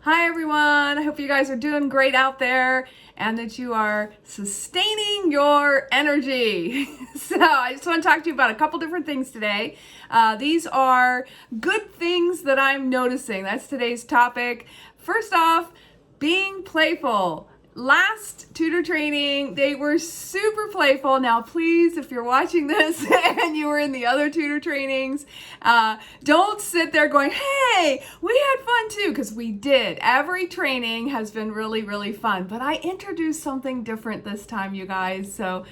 Hi everyone, I hope you guys are doing great out there and that you are sustaining your energy. So I just want to talk to you about a couple different things today. These are good things that I'm noticing. That's today's topic. First off, being playful. Last tutor training, they were super playful. Now, please, if you're watching this and you were in the other tutor trainings, don't sit there going, hey, we had fun too, because we did. Every training has been really, really fun. But I introduced something different this time, you guys. So,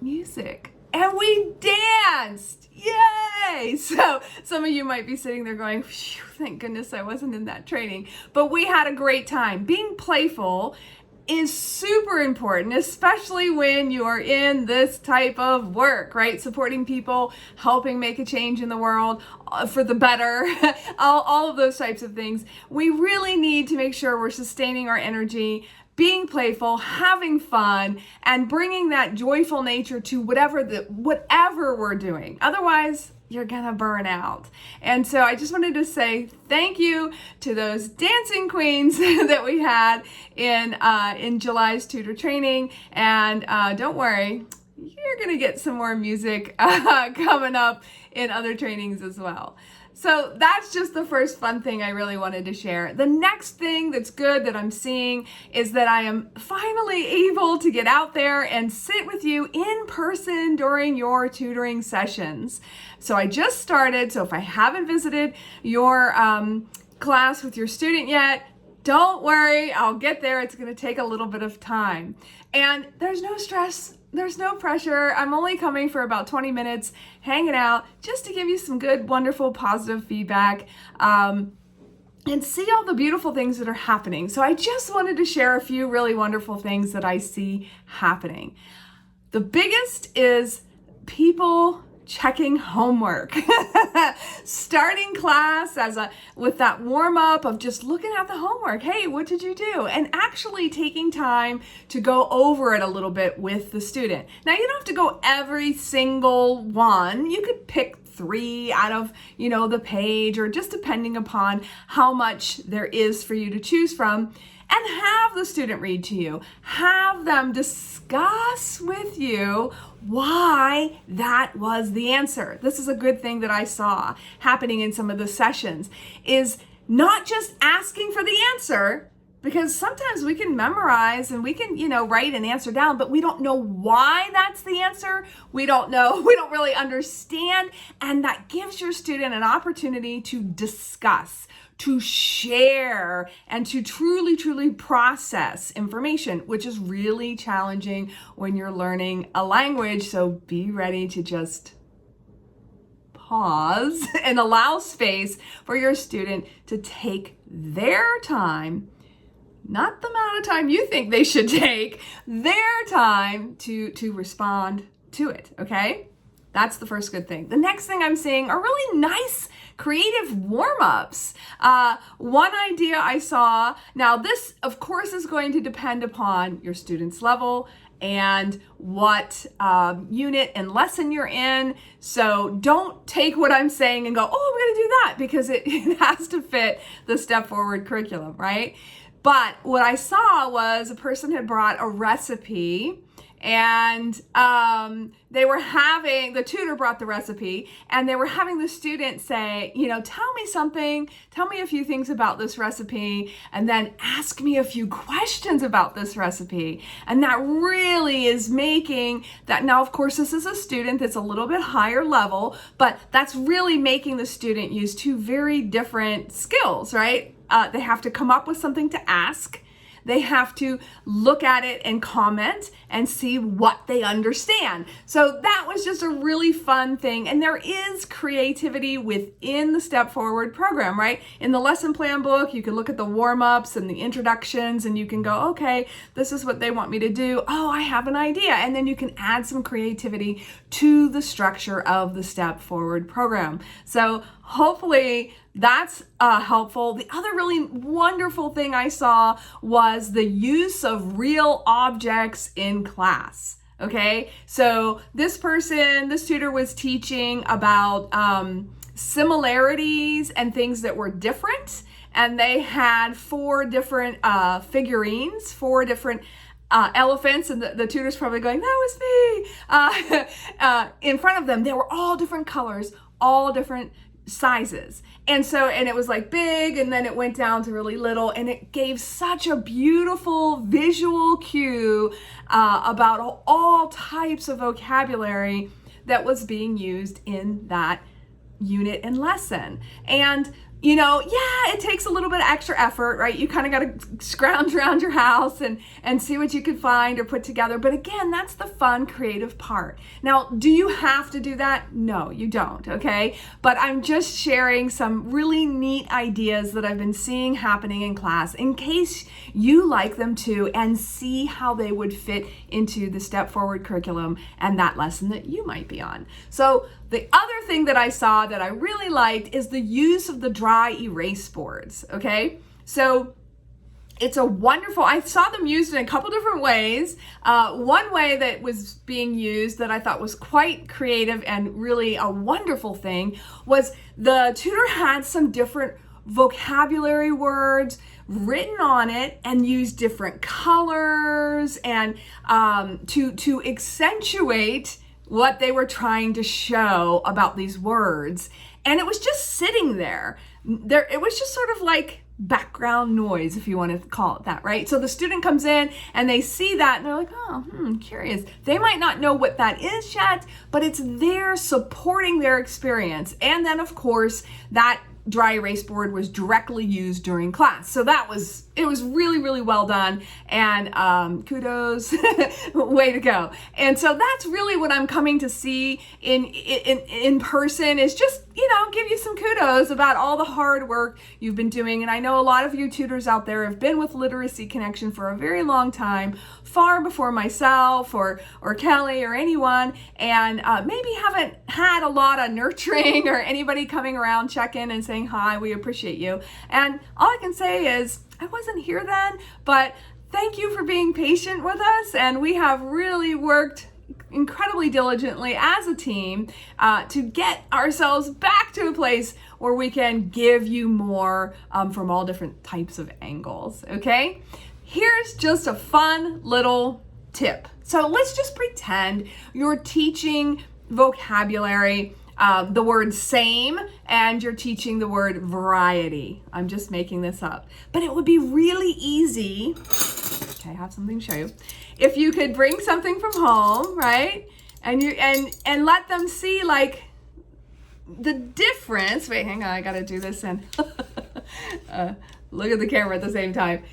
music. And we danced! Yay! So some of you might be sitting there going, thank goodness I wasn't in that training. But we had a great time. Being playful is super important, especially when you are in this type of work, right? Supporting people, helping make a change in the world for the better, all of those types of things. We really need to make sure we're sustaining our energy, being playful, having fun, and bringing that joyful nature to whatever we're doing. Otherwise, you're gonna burn out. And so I just wanted to say thank you to those dancing queens that we had in July's tutor training. And don't worry, you're gonna get some more music coming up in other trainings as well. So that's just the first fun thing I really wanted to share. The next thing that's good that I'm seeing is that I am finally able to get out there and sit with you in person during your tutoring sessions. So I just started, so if I haven't visited your class with your student yet, don't worry, I'll get there. It's gonna take a little bit of time. And there's no stress. There's no pressure. I'm only coming for about 20 minutes, hanging out, just to give you some good, wonderful, positive feedback and see all the beautiful things that are happening. So I just wanted to share a few really wonderful things that I see happening. The biggest is people checking homework. Starting class with that warm up of just looking at the homework. Hey, what did you do? And actually taking time to go over it a little bit with the student. Now, you don't have to go every single one. You could pick 3 out of, the page, or just depending upon how much there is for you to choose from. And have the student read to you. Have them discuss with you why that was the answer. This is a good thing that I saw happening in some of the sessions, is not just asking for the answer, because sometimes we can memorize and we can, write an answer down, but we don't know why that's the answer. We don't know, we don't really understand. And that gives your student an opportunity to discuss, to share, and to truly, truly process information, which is really challenging when you're learning a language. So be ready to just pause and allow space for your student to take their time, not the amount of time you think they should take, their time to respond to it, okay? That's the first good thing. The next thing I'm seeing are really nice creative warm-ups. One idea I saw, now this of course is going to depend upon your student's level and what unit and lesson you're in. So don't take what I'm saying and go, oh, I'm gonna do that, because it has to fit the Step Forward curriculum, right? But what I saw was a person had brought a recipe, and the tutor brought the recipe, and they were having the student say, tell me something, tell me a few things about this recipe, and then ask me a few questions about this recipe. And that really is making that, now of course this is a student that's a little bit higher level, but that's really making the student use 2 very different skills, right? They have to come up with something to ask. They have to look at it and comment and see what they understand. So that was just a really fun thing. And there is creativity within the Step Forward program, right? In the lesson plan book, you can look at the warm-ups and the introductions, and you can go, okay, this is what they want me to do. Oh, I have an idea. And then you can add some creativity to the structure of the Step Forward program. So hopefully that's helpful. The other really wonderful thing I saw was the use of real objects in class. Okay, so this tutor was teaching about similarities and things that were different. and they had 4 different figurines, 4 different elephants, and the tutor's probably going, that was me, in front of them. They were all different colors, all different sizes. And it was like big, and then it went down to really little, and it gave such a beautiful visual cue about all types of vocabulary that was being used in that unit and lesson. And it takes a little bit of extra effort, right? You kind of got to scrounge around your house and see what you can find or put together. But again, that's the fun, creative part. Now, do you have to do that? No, you don't, okay? But I'm just sharing some really neat ideas that I've been seeing happening in class in case you like them too, and see how they would fit into the Step Forward curriculum and that lesson that you might be on. So the other thing that I saw that I really liked is the use of the dry erase boards, okay? So it's a wonderful, I saw them used in a couple different ways. One way that was being used that I thought was quite creative and really a wonderful thing was the tutor had some different vocabulary words written on it and used different colors and to accentuate what they were trying to show about these words. And it was just sitting there. It was just sort of like background noise, if you want to call it that, right? So the student comes in and they see that and they're like, curious. They might not know what that is yet, but it's there supporting their experience. And then of course, that dry erase board was directly used during class. So it was really, really well done, and kudos, way to go. And so that's really what I'm coming to see in person, is just, give you some kudos about all the hard work you've been doing. And I know a lot of you tutors out there have been with Literacy Connection for a very long time, far before myself or Kelly or anyone, and maybe haven't had a lot of nurturing or anybody coming around, check in and saying, hi, we appreciate you. And all I can say is, I wasn't here then, but thank you for being patient with us. And we have really worked incredibly diligently as a team to get ourselves back to a place where we can give you more from all different types of angles, okay? Here's just a fun little tip. So let's just pretend you're teaching vocabulary, the word same, and you're teaching the word variety. I'm just making this up. But it would be really easy, okay, I have something to show you, if you could bring something from home, right? And let them see like the difference. Wait, hang on, I gotta do this and look at the camera at the same time,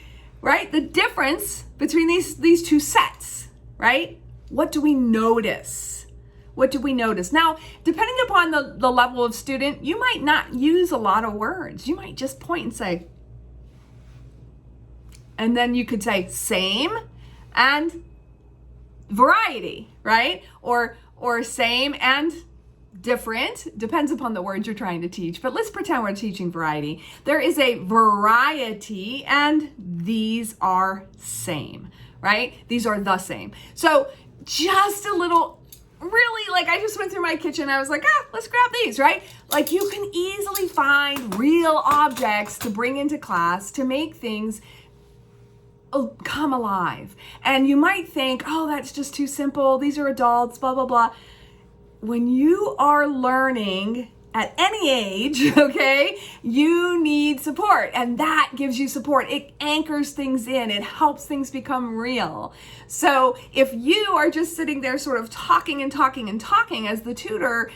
right? The difference between these two sets, right? What do we notice? What do we notice? Now, depending upon the level of student, you might not use a lot of words. You might just point and say, and then you could say same and variety, right? Or same and different, depends upon the words you're trying to teach. But let's pretend we're teaching variety. There is a variety and these are same, right? These are the same. So just a little, really, like I just went through my kitchen. I was like, let's grab these, right? Like you can easily find real objects to bring into class to make things come alive. And you might think, that's just too simple. These are adults, blah, blah, blah. When you are learning at any age, okay, you need support, and that gives you support. It anchors things in. It helps things become real. So if you are just sitting there sort of talking and talking and talking as the tutor,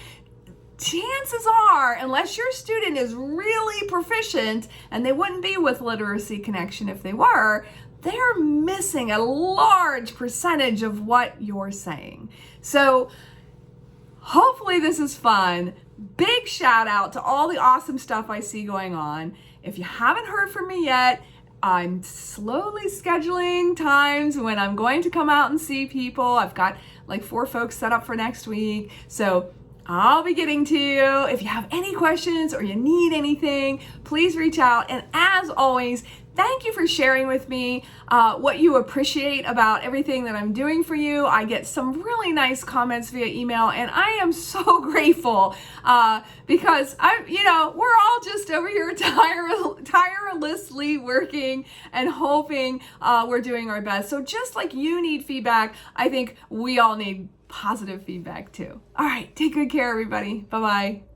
chances are, unless your student is really proficient, and they wouldn't be with Literacy Connection if they were, they're missing a large percentage of what you're saying. So hopefully this is fun. Big shout out to all the awesome stuff I see going on. If you haven't heard from me yet, I'm slowly scheduling times when I'm going to come out and see people. I've got like 4 folks set up for next week. So I'll be getting to you. If you have any questions or you need anything, please reach out. And as always, thank you for sharing with me what you appreciate about everything that I'm doing for you. I get some really nice comments via email, and I am so grateful because we're all just over here tirelessly working and hoping we're doing our best. So just like you need feedback, I think we all need positive feedback too. All right, take good care, everybody. Bye-bye.